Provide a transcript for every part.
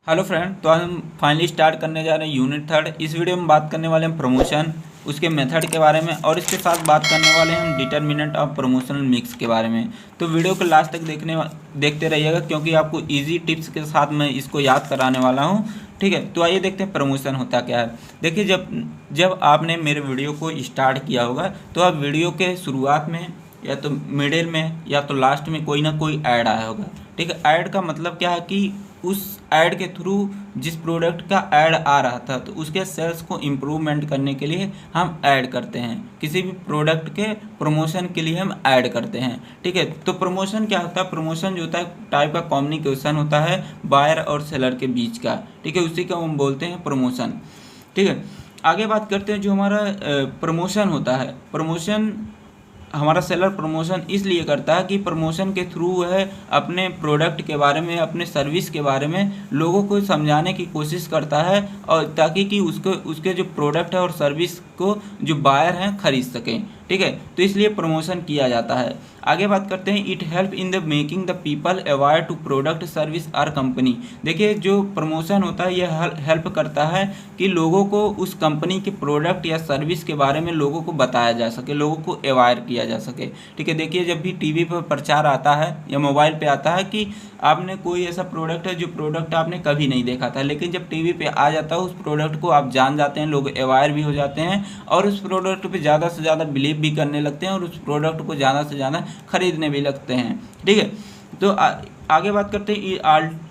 Hello friend, तो आज हम फाइनली स्टार्ट करने जा रहे हैं यूनिट 3। इस वीडियो में बात करने वाले हैं प्रमोशन, उसके मेथड के बारे में, और इसके साथ बात करने वाले हैं हम डिटर्मिनेंट ऑफ प्रमोशनल मिक्स के बारे में। तो वीडियो को लास्ट तक देखते रहिएगा, क्योंकि आपको इजी टिप्स के साथ मैं इसको याद कराने वाला हूँ। ठीक है, तो आइए देखते हैं प्रमोशन होता क्या है। देखिए, जब आपने मेरे वीडियो को स्टार्ट किया होगा तो आप वीडियो के शुरुआत में या तो मिडिल में या तो लास्ट में कोई ना कोई ऐड आया होगा। ठीक है, ऐड का मतलब क्या है कि उस ऐड के थ्रू जिस प्रोडक्ट का ऐड आ रहा था तो उसके सेल्स को इम्प्रूवमेंट करने के लिए हम ऐड करते हैं। किसी भी प्रोडक्ट के प्रमोशन के लिए हम ऐड करते हैं। ठीक है, तो प्रमोशन क्या होता है? प्रमोशन जो होता है टाइप का कम्युनिकेशन होता है बायर और सेलर के बीच का। ठीक है, उसी का हम बोलते हैं प्रमोशन। ठीक है, आगे बात करते हैं। जो हमारा प्रमोशन होता है, प्रमोशन हमारा सेलर प्रमोशन इसलिए करता है कि प्रमोशन के थ्रू वह अपने प्रोडक्ट के बारे में, अपने सर्विस के बारे में लोगों को समझाने की कोशिश करता है, और ताकि कि उसके जो प्रोडक्ट है और सर्विस को जो बायर हैं खरीद सकें। ठीक है, तो इसलिए प्रमोशन किया जाता है। आगे बात करते हैं। It help in the making the people aware to product service or company. देखिए, जो प्रमोशन होता है यह हेल्प करता है कि लोगों को उस कंपनी के प्रोडक्ट या सर्विस के बारे में लोगों को बताया जा सके, लोगों को अवेयर किया जा सके। ठीक है, देखिए, जब भी टीवी पर प्रचार आता है या मोबाइल पे आता है कि आपने कोई ऐसा प्रोडक्ट है जो प्रोडक्ट आपने कभी नहीं देखा था, लेकिन जब टीवी पे आ जाता है उस प्रोडक्ट को आप जान जाते हैं, लोग अवेयर भी हो जाते हैं और उस प्रोडक्ट पे ज़्यादा से ज़्यादा बिलीव भी करने लगते हैं और उस प्रोडक्ट को ज़्यादा से ज़्यादा खरीदने भी लगते हैं। ठीक है, तो आगे बात करते हैं।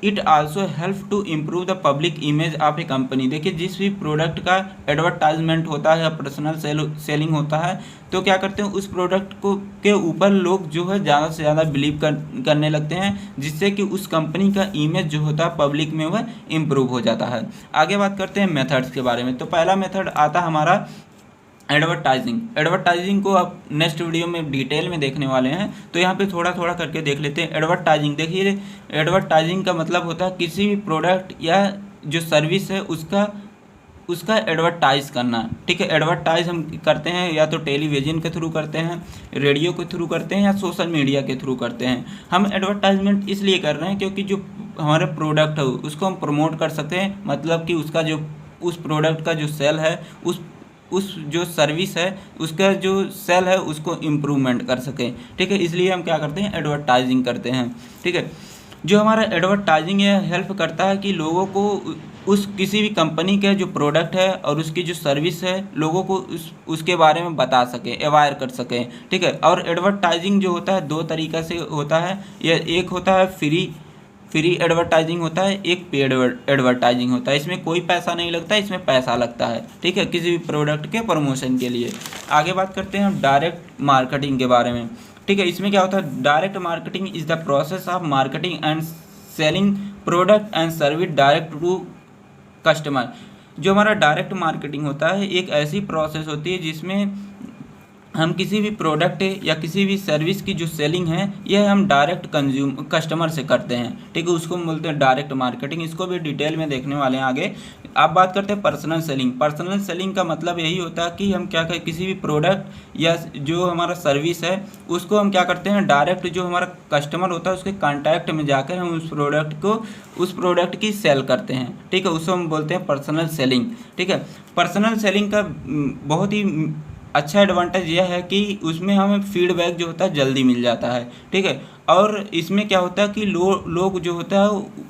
It also help to improve the public image of a company. देखिए, जिस भी प्रोडक्ट का एडवर्टाइजमेंट होता है या पर्सनल सेलिंग होता है तो क्या करते हैं, उस प्रोडक्ट को के ऊपर लोग जो है ज़्यादा से ज़्यादा बिलीव करने लगते हैं, जिससे कि उस कंपनी का इमेज जो होता है पब्लिक में वह इम्प्रूव हो जाता है। आगे बात करते हैं मेथड्स के बारे में। तो पहला मेथड आता है हमारा एडवर्टाइजिंग को आप नेक्स्ट वीडियो में डिटेल में देखने वाले हैं, तो यहाँ पे थोड़ा थोड़ा करके देख लेते हैं। एडवर्टाइजिंग, देखिए, एडवर्टाइजिंग का मतलब होता है किसी भी प्रोडक्ट या जो सर्विस है उसका एडवर्टाइज करना। ठीक है, एडवर्टाइज हम करते हैं या तो टेलीविज़न के थ्रू करते हैं, रेडियो के थ्रू करते हैं या सोशल मीडिया के थ्रू करते हैं। हम एडवर्टाइजमेंट इसलिए कर रहे हैं क्योंकि जो हमारे प्रोडक्ट है उसको हम प्रमोट कर सकें, मतलब कि उसका जो उस प्रोडक्ट का जो सेल है, उस जो सर्विस है उसका जो सेल है उसको इम्प्रूवमेंट कर सकें। ठीक है, इसलिए हम क्या करते हैं, एडवर्टाइजिंग करते हैं। ठीक है, जो हमारा एडवर्टाइजिंग है हेल्प करता है कि लोगों को उस किसी भी कंपनी के जो प्रोडक्ट है और उसकी जो सर्विस है लोगों को उसके बारे में बता सकें, अवेयर कर सकें। ठीक है, और एडवर्टाइजिंग जो होता है दो तरीक़ा से होता है। यह एक होता है फ्री एडवर्टाइजिंग होता है, एक पेड एडवर्टाइजिंग होता है। इसमें कोई पैसा नहीं लगता, इसमें पैसा लगता है। ठीक है, किसी भी प्रोडक्ट के प्रमोशन के लिए। आगे बात करते हैं हम डायरेक्ट मार्केटिंग के बारे में। ठीक है, इसमें क्या होता है, direct marketing is the process of marketing and selling product and service direct to customer. जो हमारा डायरेक्ट मार्केटिंग होता है एक ऐसी प्रोसेस होती है जिसमें हम किसी भी प्रोडक्ट या किसी भी सर्विस की जो सेलिंग है यह हम डायरेक्ट कस्टमर से करते हैं। ठीक है, उसको हम बोलते हैं डायरेक्ट मार्केटिंग। इसको भी डिटेल में देखने वाले हैं आगे। आप बात करते हैं पर्सनल सेलिंग। पर्सनल सेलिंग का मतलब यही होता है कि हम क्या करें, किसी भी प्रोडक्ट या जो हमारा सर्विस है उसको हम क्या करते हैं, डायरेक्ट जो हमारा कस्टमर होता है उसके कॉन्टैक्ट में जाकर हम उस प्रोडक्ट की सेल करते हैं। ठीक है, उसको हम बोलते हैं पर्सनल सेलिंग। ठीक है, पर्सनल सेलिंग का बहुत ही अच्छा एडवांटेज यह है कि उसमें हमें फीडबैक जो होता है जल्दी मिल जाता है। ठीक है, और इसमें क्या होता है कि लोग जो होता है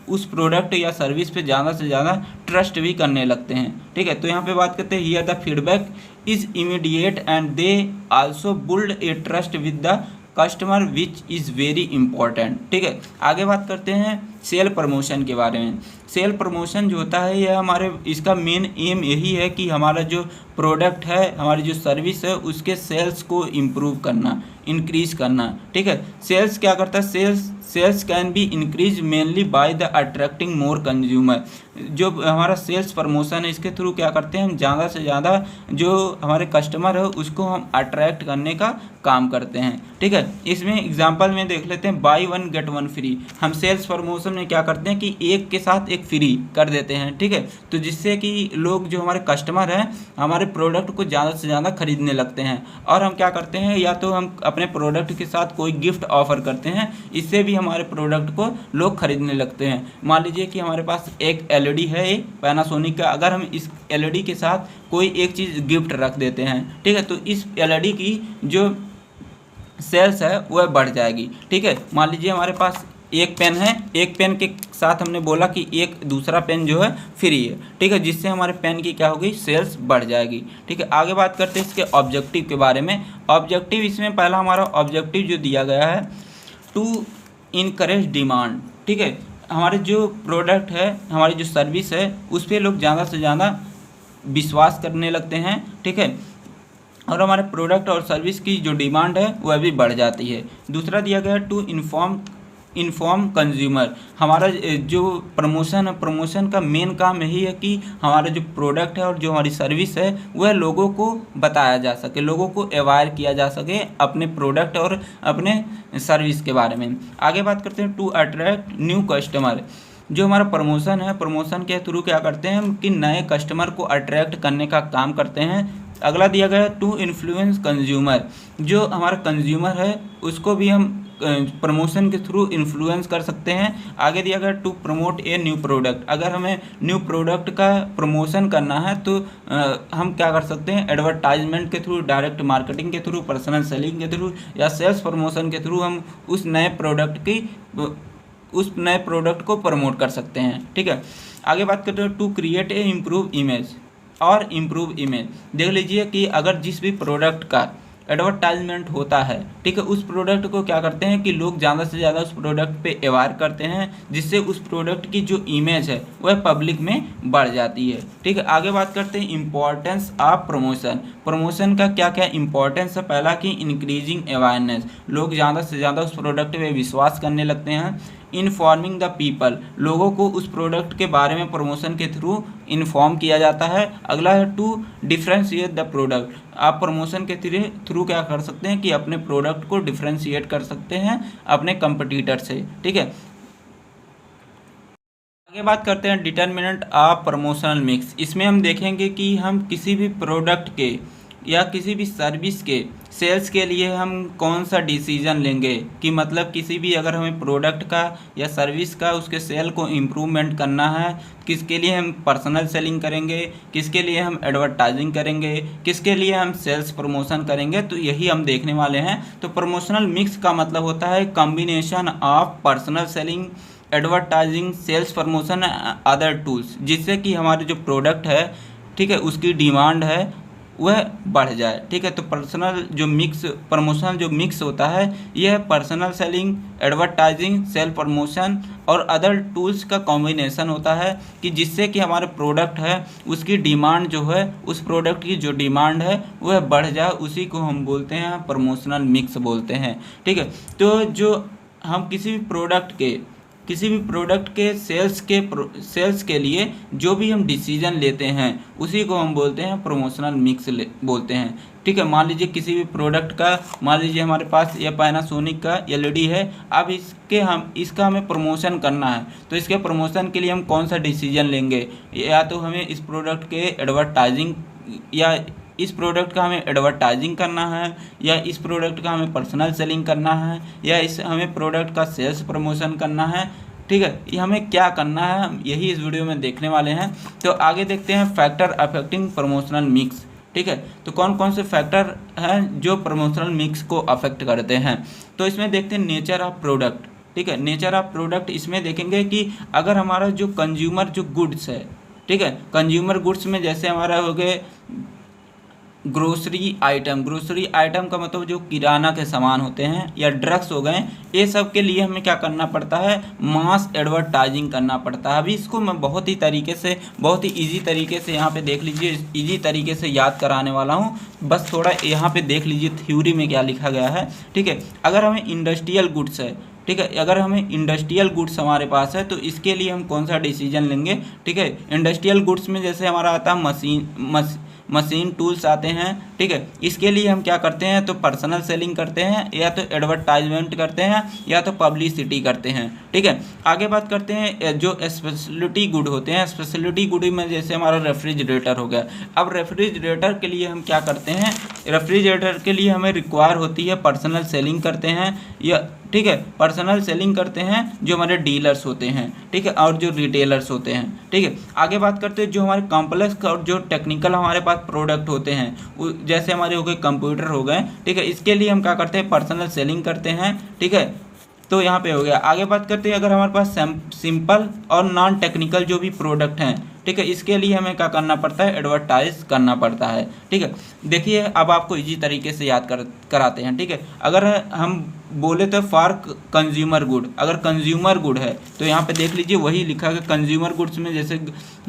उस प्रोडक्ट या सर्विस पे ज़्यादा से ज़्यादा ट्रस्ट भी करने लगते हैं। ठीक है, तो यहाँ पे बात करते हैं here the feedback is immediate and they also build a trust with the customer which is very important. ठीक है, आगे बात करते हैं सेल प्रमोशन के बारे में। सेल प्रमोशन जो होता है यह हमारे इसका मेन एम यही है कि हमारा जो प्रोडक्ट है, हमारी जो सर्विस है उसके सेल्स को इम्प्रूव करना, इंक्रीज करना। ठीक है, सेल्स क्या करता है, cells can be increase mainly by the attracting more consumer. जो हमारा सेल्स प्रमोशन है इसके थ्रू क्या करते हैं, हम ज़्यादा से ज़्यादा जो हमारे कस्टमर है उसको हम अट्रैक्ट करने का काम करते हैं। ठीक है, इसमें एग्जांपल में देख लेते हैं, by one get one free. हम सेल्स प्रमोशन में क्या करते हैं कि एक के साथ एक फ्री कर देते हैं, ठीक है। तो जिससे कि लोग जो हमारे कस्टमर हैं हमारे प्रोडक्ट को ज़्यादा से ज़्यादा खरीदने लगते हैं। और हम क्या करते हैं, या तो हम अपने प्रोडक्ट के साथ कोई गिफ्ट ऑफर करते हैं, इससे भी हमारे प्रोडक्ट को लोग खरीदने लगते हैं। मान लीजिए कि हमारे पास एक एलईडी है पैनासोनिक का, अगर हम इस एलईडी के साथ कोई एक चीज़ गिफ्ट रख देते हैं, ठीक है, तो इस एलईडी की जो सेल्स है वह बढ़ जाएगी, ठीक है। मान लीजिए हमारे पास एक पेन है, एक पेन के साथ हमने बोला कि एक दूसरा पेन जो है फ्री है, ठीक है, जिससे हमारे पेन की क्या होगी, सेल्स बढ़ जाएगी, ठीक है। आगे बात करते हैं इसके ऑब्जेक्टिव के बारे में। ऑब्जेक्टिव इसमें पहला हमारा ऑब्जेक्टिव जो दिया गया है, टू इनकरेज डिमांड, ठीक है। हमारे जो प्रोडक्ट है, हमारी जो सर्विस है, उस पर लोग ज़्यादा से ज़्यादा विश्वास करने लगते हैं, ठीक है, और हमारे प्रोडक्ट और सर्विस की जो डिमांड है वह भी बढ़ जाती है। दूसरा दिया गया है टू इन्फॉर्म कंज्यूमर। हमारा जो प्रमोशन है, प्रमोशन का मेन काम यही है कि हमारा जो प्रोडक्ट है और जो हमारी सर्विस है वह लोगों को बताया जा सके, लोगों को अवेयर किया जा सके अपने प्रोडक्ट और अपने सर्विस के बारे में। आगे बात करते हैं टू अट्रैक्ट न्यू कस्टमर। जो हमारा प्रमोशन है, प्रमोशन के थ्रू क्या करते हैं हम कि नए कस्टमर को अट्रैक्ट करने का काम करते हैं। अगला दिया गया है टू इन्फ्लुएंस कंज्यूमर। जो हमारा कंज्यूमर है उसको भी हम प्रमोशन के थ्रू इन्फ्लुएंस कर सकते हैं। आगे दिया गया to promote a new product. अगर हमें न्यू प्रोडक्ट का प्रमोशन करना है तो हम क्या कर सकते हैं, एडवर्टाइजमेंट के थ्रू, डायरेक्ट मार्केटिंग के थ्रू, पर्सनल सेलिंग के थ्रू या सेल्स प्रमोशन के थ्रू हम उस नए प्रोडक्ट को प्रमोट कर सकते हैं, ठीक है। आगे बात करते हैं to create a improve image और इम्प्रूव इमेज। देख लीजिए कि अगर जिस भी प्रोडक्ट का एडवर्टाइजमेंट होता है, ठीक है, उस प्रोडक्ट को क्या करते हैं कि लोग ज़्यादा से ज़्यादा उस प्रोडक्ट पे अवेयर करते हैं, जिससे उस प्रोडक्ट की जो इमेज है वह पब्लिक में बढ़ जाती है, ठीक है। आगे बात करते हैं इम्पोर्टेंस ऑफ प्रमोशन। प्रमोशन का क्या क्या इंपॉर्टेंस है। पहला कि इंक्रीजिंग अवेयरनेस, लोग ज़्यादा से ज़्यादा उस प्रोडक्ट पे विश्वास करने लगते हैं। इन्फॉर्मिंग द पीपल, लोगों को उस प्रोडक्ट के बारे में प्रमोशन के थ्रू इन्फॉर्म किया जाता है। अगला है टू डिफ्रेंशिएट द प्रोडक्ट। आप प्रमोशन के थ्रू क्या कर सकते हैं कि अपने प्रोडक्ट को डिफ्रेंशिएट कर सकते हैं अपने कंपटीटर से, ठीक है। आगे बात करते हैं डिटर्मिनेंट ऑफ प्रमोशनल मिक्स। इसमें हम देखेंगे कि हम किसी भी प्रोडक्ट के या किसी भी सर्विस के सेल्स के लिए हम कौन सा डिसीजन लेंगे, कि मतलब किसी भी अगर हमें प्रोडक्ट का या सर्विस का उसके सेल को इम्प्रूवमेंट करना है, किसके लिए हम पर्सनल सेलिंग करेंगे, किसके लिए हम एडवर्टाइजिंग करेंगे, किसके लिए हम सेल्स प्रमोशन करेंगे, तो यही हम देखने वाले हैं। तो प्रमोशनल मिक्स का मतलब होता है combination of personal selling, advertising, sales promotion, other tools, जिससे कि हमारे जो प्रोडक्ट है, ठीक है, उसकी डिमांड है वह बढ़ जाए, ठीक है। तो प्रमोशनल जो मिक्स होता है यह personal selling, advertising, sale promotion और अदर टूल्स का कॉम्बिनेशन होता है, कि जिससे कि हमारे प्रोडक्ट है उसकी डिमांड जो है, उस प्रोडक्ट की जो डिमांड है वह बढ़ जाए, उसी को हम बोलते हैं प्रमोशनल मिक्स बोलते हैं, ठीक है। तो जो हम किसी भी प्रोडक्ट के सेल्स के लिए जो भी हम डिसीजन लेते हैं उसी को हम बोलते हैं प्रमोशनल मिक्स बोलते हैं, ठीक है। मान लीजिए किसी भी प्रोडक्ट का, मान लीजिए हमारे पास ये पैनासोनिक का एलईडी है, अब इसका हमें प्रमोशन करना है, तो इसके प्रमोशन के लिए हम कौन सा डिसीजन लेंगे, या तो हमें इस प्रोडक्ट के एडवर्टाइजिंग या इस प्रोडक्ट का हमें एडवर्टाइजिंग करना है, या इस प्रोडक्ट का हमें पर्सनल सेलिंग करना है, या हमें प्रोडक्ट का सेल्स प्रमोशन करना है, ठीक है। ये हमें क्या करना है हम यही इस वीडियो में देखने वाले हैं। तो आगे देखते हैं फैक्टर अफेक्टिंग प्रमोशनल मिक्स, ठीक है। तो कौन कौन से फैक्टर हैं जो प्रमोशनल मिक्स को अफेक्ट करते हैं। तो इसमें देखते हैं नेचर ऑफ प्रोडक्ट, ठीक है। नेचर ऑफ प्रोडक्ट इसमें देखेंगे कि अगर हमारा जो कंज्यूमर जो गुड्स है, ठीक है, कंज्यूमर गुड्स में जैसे हमारा हो गए ग्रोसरी आइटम का मतलब जो किराना के सामान होते हैं या ड्रग्स हो गए, ये सब के लिए हमें क्या करना पड़ता है, मास एडवर्टाइजिंग करना पड़ता है। अभी इसको मैं बहुत ही ईजी तरीके से यहाँ पे देख लीजिए, ईजी तरीके से याद कराने वाला हूँ। बस थोड़ा यहाँ पे देख लीजिए थ्योरी में क्या लिखा गया है, ठीक है। अगर हमें इंडस्ट्रियल गुड्स है, ठीक है, अगर हमें इंडस्ट्रियल गुड्स हमारे पास है तो इसके लिए हम कौन सा डिसीजन लेंगे, ठीक है। इंडस्ट्रियल गुड्स में जैसे हमारा आता है मशीन टूल्स आते हैं, ठीक है। इसके लिए हम क्या करते हैं, तो पर्सनल सेलिंग करते हैं, या तो एडवर्टाइजमेंट करते हैं, या तो पब्लिसिटी करते हैं, ठीक है। आगे बात करते हैं जो स्पेशलिटी गुड होते हैं। स्पेशलिटी गुड में जैसे हमारा रेफ्रिजरेटर हो गया। अब रेफ्रिजरेटर के लिए हम क्या करते हैं, रेफ्रिजरेटर के लिए हमें रिक्वायर होती है पर्सनल सेलिंग करते हैं, या ठीक है, पर्सनल सेलिंग करते हैं जो हमारे डीलर्स होते हैं, ठीक है, और जो रिटेलर्स होते हैं, ठीक है। आगे बात करते हैं जो हमारे कॉम्प्लेक्स और जो टेक्निकल हमारे पास प्रोडक्ट होते हैं, जैसे हमारे हो गए कंप्यूटर हो गए, ठीक है। इसके लिए हम क्या करते हैं, पर्सनल सेलिंग करते हैं, ठीक है। तो यहाँ पे हो गया। आगे बात करते हैं अगर हमारे पास सिंपल और नॉन टेक्निकल जो भी प्रोडक्ट हैं, ठीक है, इसके लिए हमें क्या करना पड़ता है, एडवर्टाइज करना पड़ता है, ठीक है। देखिए अब आपको इजी तरीके से याद कराते हैं, ठीक है। अगर हम बोले तो फॉर कंज्यूमर गुड, अगर कंज्यूमर गुड है तो यहाँ पे देख लीजिए वही लिखा है। कंज्यूमर गुड्स में जैसे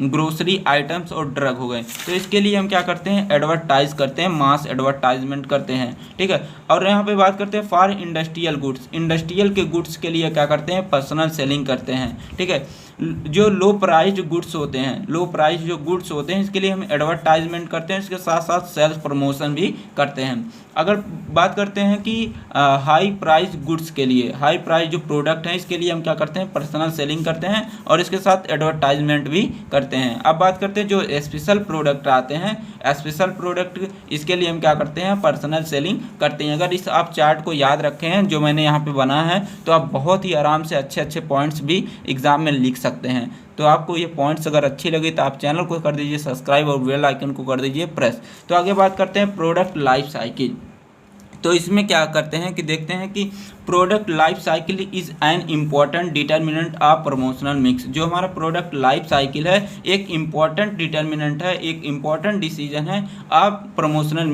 ग्रोसरी आइटम्स और ड्रग हो गए, तो इसके लिए हम क्या करते हैं, एडवर्टाइज करते हैं, मास एडवर्टाइजमेंट करते हैं, ठीक है। और यहाँ पे बात करते हैं फॉर इंडस्ट्रियल गुड्स, इंडस्ट्रियल के गुड्स के लिए क्या करते हैं, पर्सनल सेलिंग करते हैं, ठीक है। जो लो प्राइस गुड्स होते हैं, लो प्राइस जो गुड्स होते हैं, इसके लिए हम एडवर्टाइजमेंट करते हैं, इसके साथ साथ सेल्स प्रमोशन भी करते हैं। अगर बात करते हैं कि हाई प्राइस गुड्स के लिए, हाई प्राइस जो प्रोडक्ट हैं, इसके लिए हम क्या करते हैं, पर्सनल सेलिंग करते हैं और इसके साथ एडवर्टाइजमेंट भी करते हैं। अब बात करते हैं जो स्पेशल प्रोडक्ट आते हैं, स्पेशल प्रोडक्ट, इसके लिए हम क्या करते हैं, पर्सनल सेलिंग करते हैं। अगर इस आप चार्ट को याद रखें हैं जो मैंने यहाँ पे बनाया है, तो आप बहुत ही आराम से अच्छे अच्छे पॉइंट्स भी एग्जाम में लिख सकते हैं। तो आपको ये पॉइंट्स अगर अच्छी लगी तो आप चैनल को कर दीजिए सब्सक्राइब और बेल आइकन को कर दीजिए प्रेस। तो आगे बात करते हैं प्रोडक्ट लाइफ साइकिल। तो इसमें क्या करते हैं कि देखते हैं कि product life cycle is an important determinant of promotional mix. जो हमारा प्रोडक्ट लाइफ साइकिल है एक इम्पॉर्टेंट डिटर्मिनेंट है, एक इम्पॉर्टेंट डिसीजन है आप प्रमोशनल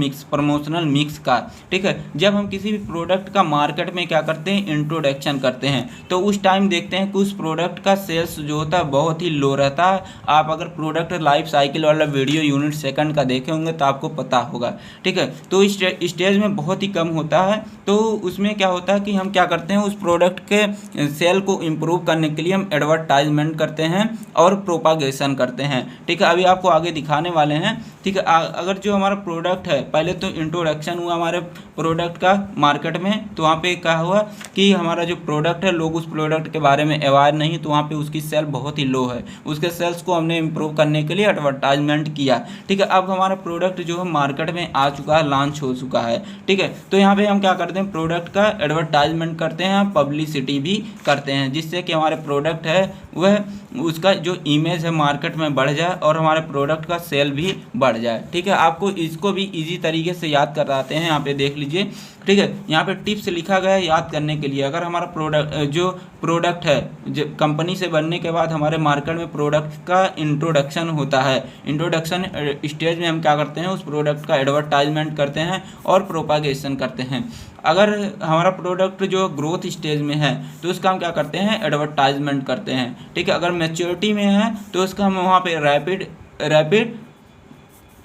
मिक्स का, ठीक है। जब हम किसी भी प्रोडक्ट का मार्केट में क्या करते हैं, इंट्रोडक्शन करते हैं, तो उस टाइम देखते हैं कि उस प्रोडक्ट का सेल्स जो होता है बहुत ही लो रहता है। आप अगर प्रोडक्ट लाइफ साइकिल वाला वीडियो यूनिट सेकंड का देखे होंगे तो आपको पता होगा, ठीक है। तो इस स्टेज में बहुत ही कम होता है। तो उसमें क्या होता है कि हम क्या करते हैं, उस प्रोडक्ट के सेल को इम्प्रूव करने के लिए हम एडवर्टाइजमेंट करते हैं और प्रोपागेशन करते हैं, ठीक है। अभी आपको आगे दिखाने वाले हैं, ठीक है। अगर जो हमारा प्रोडक्ट है, पहले तो इंट्रोडक्शन हुआ हमारे प्रोडक्ट का मार्केट में, तो वहाँ पे क्या हुआ कि हमारा जो प्रोडक्ट है लोग उस प्रोडक्ट के बारे में अवेयर नहीं, तो वहाँ पे उसकी सेल बहुत ही लो है। उसके सेल्स को हमने इम्प्रूव करने के लिए एडवर्टाइजमेंट किया, ठीक है। अब हमारा प्रोडक्ट जो है मार्केट में आ चुका है, लॉन्च हो चुका है, ठीक है। तो यहाँ पे हम क्या करते हैं, प्रोडक्ट का एडवर्टाइजमेंट करते हैं, पब्लिसिटी भी करते हैं, जिससे कि हमारे प्रोडक्ट है वह उसका जो इमेज है मार्केट में बढ़ जाए और हमारे प्रोडक्ट का सेल भी बढ़ जाए, ठीक है। आपको इसको भी इजी तरीके से याद कराते हैं, यहाँ पे देख लीजिए, ठीक है। यहाँ पे टिप्स लिखा गया है याद करने के लिए। अगर हमारा प्रोडक्ट है जो कंपनी से बनने के बाद हमारे मार्केट में प्रोडक्ट का इंट्रोडक्शन होता है, इंट्रोडक्शन स्टेज में हम क्या करते हैं, उस प्रोडक्ट का एडवर्टाइजमेंट करते हैं और प्रोपागेशन करते हैं। अगर हमारा प्रोडक्ट जो ग्रोथ स्टेज में है तो उसका हम क्या करते हैं, एडवर्टाइजमेंट करते हैं, ठीक है। अगर मैच्योरिटी में है तो उसका हम वहाँ पे रैपिड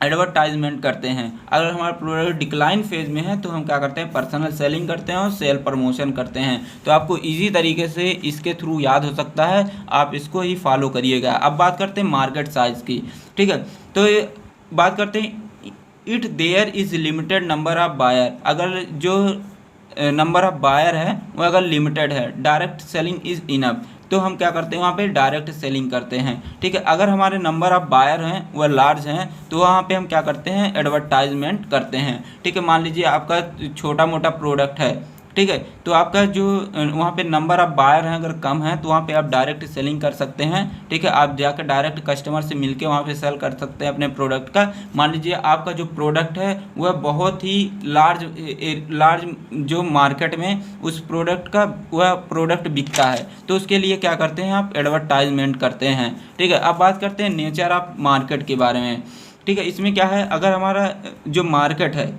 एडवर्टाइजमेंट करते हैं। अगर हमारा प्रोडक्ट डिक्लाइन फेज में है तो हम क्या करते हैं, पर्सनल सेलिंग करते हैं और सेल प्रमोशन करते हैं। तो आपको इजी तरीके से इसके थ्रू याद हो सकता है, आप इसको ही फॉलो करिएगा। अब बात करते हैं मार्केट साइज की, ठीक है। तो बात करते हैं it there is limited number of buyer. अगर जो नंबर ऑफ बायर है वो अगर लिमिटेड है, डायरेक्ट सेलिंग इज़ इनफ, तो हम क्या करते हैं, वहाँ पे डायरेक्ट सेलिंग करते हैं, ठीक है। अगर हमारे नंबर ऑफ बायर हैं वह लार्ज हैं तो वहाँ पे हम क्या करते हैं, एडवर्टाइजमेंट करते हैं, ठीक है। मान लीजिए आपका छोटा मोटा प्रोडक्ट है, ठीक है, तो आपका जो वहाँ पे नंबर ऑफ बायर हैं अगर कम है तो वहाँ पे आप डायरेक्ट सेलिंग कर सकते हैं, ठीक है। आप जाकर डायरेक्ट कस्टमर से मिलके वहाँ पे सेल कर सकते हैं अपने प्रोडक्ट का। मान लीजिए आपका जो प्रोडक्ट है वह बहुत ही लार्ज जो मार्केट में उस प्रोडक्ट का वह प्रोडक्ट बिकता है, तो उसके लिए क्या करते हैं, आप एडवर्टाइजमेंट करते हैं, ठीक है। अब बात करते हैं नेचर ऑफ मार्केट के बारे में, ठीक है। इसमें क्या है, अगर हमारा जो मार्केट है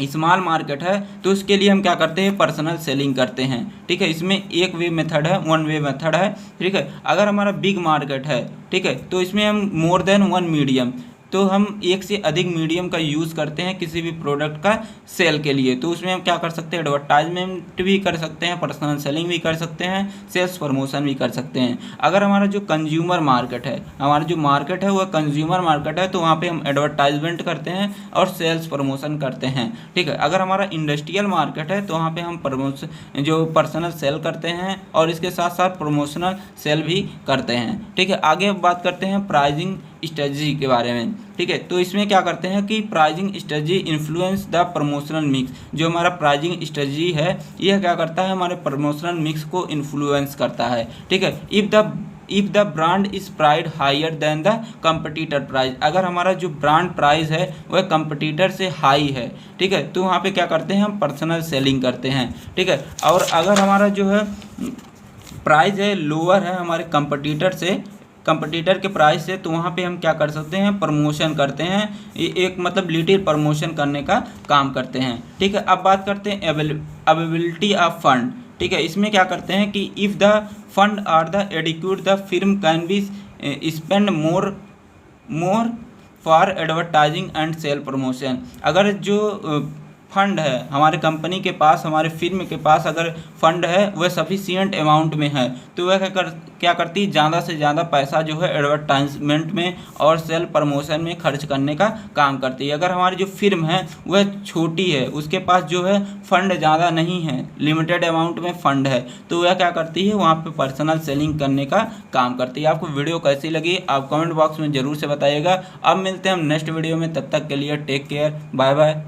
स्मॉल मार्केट है तो उसके लिए हम क्या करते हैं, पर्सनल सेलिंग करते हैं, ठीक है। इसमें एक वे मेथड है, वन वे मेथड है, ठीक है। अगर हमारा बिग मार्केट है, ठीक है, तो इसमें हम मोर देन वन मीडियम तो हम एक से अधिक मीडियम का यूज़ करते हैं किसी भी प्रोडक्ट का सेल के लिए। तो उसमें हम क्या कर सकते हैं, एडवर्टाइजमेंट भी कर सकते हैं, पर्सनल सेलिंग भी कर सकते हैं, सेल्स प्रमोशन भी कर सकते हैं। अगर हमारा जो कंज्यूमर मार्केट है, हमारा जो मार्केट है वह कंज्यूमर मार्केट है, तो वहाँ पे हम एडवर्टाइजमेंट करते हैं और सेल्स प्रमोशन करते हैं। ठीक है, अगर हमारा इंडस्ट्रियल मार्केट है तो वहाँ पे हम प्रमोशन जो पर्सनल सेल करते हैं और इसके साथ साथ प्रमोशनल सेल भी करते हैं। ठीक है, आगे बात करते हैं प्राइजिंग स्ट्रेटजी के बारे में। ठीक है, तो इसमें क्या करते हैं कि pricing strategy influence the promotional mix. जो हमारा प्राइजिंग स्ट्रेटजी है यह क्या करता है, हमारे प्रमोशनल मिक्स को इन्फ्लुएंस करता है। ठीक है, if the brand is priced higher than the competitor price, अगर हमारा जो ब्रांड प्राइस है वह कंपटीटर से हाई है, ठीक है, तो वहाँ पे क्या करते हैं, हम पर्सनल सेलिंग करते हैं। ठीक है, और अगर हमारा जो है प्राइस है लोअर है हमारे कंपटीटर के प्राइस से, तो वहाँ पे हम क्या कर सकते हैं, प्रमोशन करते हैं, एक मतलब लिटिल प्रमोशन करने का काम करते हैं। ठीक है, अब बात करते हैं अवेलेबिलिटी ऑफ फंड। ठीक है, इसमें क्या करते हैं कि if the fund are the adequate the firm can be spend more for advertising and sale promotion. अगर जो फंड है हमारे कंपनी के पास, हमारे फिर्म के पास अगर फंड है वह सफिशिएंट अमाउंट में है, तो वह क्या करती है, ज़्यादा से ज़्यादा पैसा जो है एडवर्टाइजमेंट में और सेल प्रमोशन में खर्च करने का काम करती है। अगर हमारी जो फिर्म है वह छोटी है, उसके पास जो है फंड ज़्यादा नहीं है, लिमिटेड अमाउंट में फंड है, तो वह क्या करती है, वहाँ पे पर्सनल सेलिंग करने का काम करती है। आपको वीडियो कैसी लगी आप कमेंट बॉक्स में ज़रूर से बताइएगा। अब मिलते हैं हम नेक्स्ट वीडियो में, तब तक के लिए टेक केयर, बाय बाय।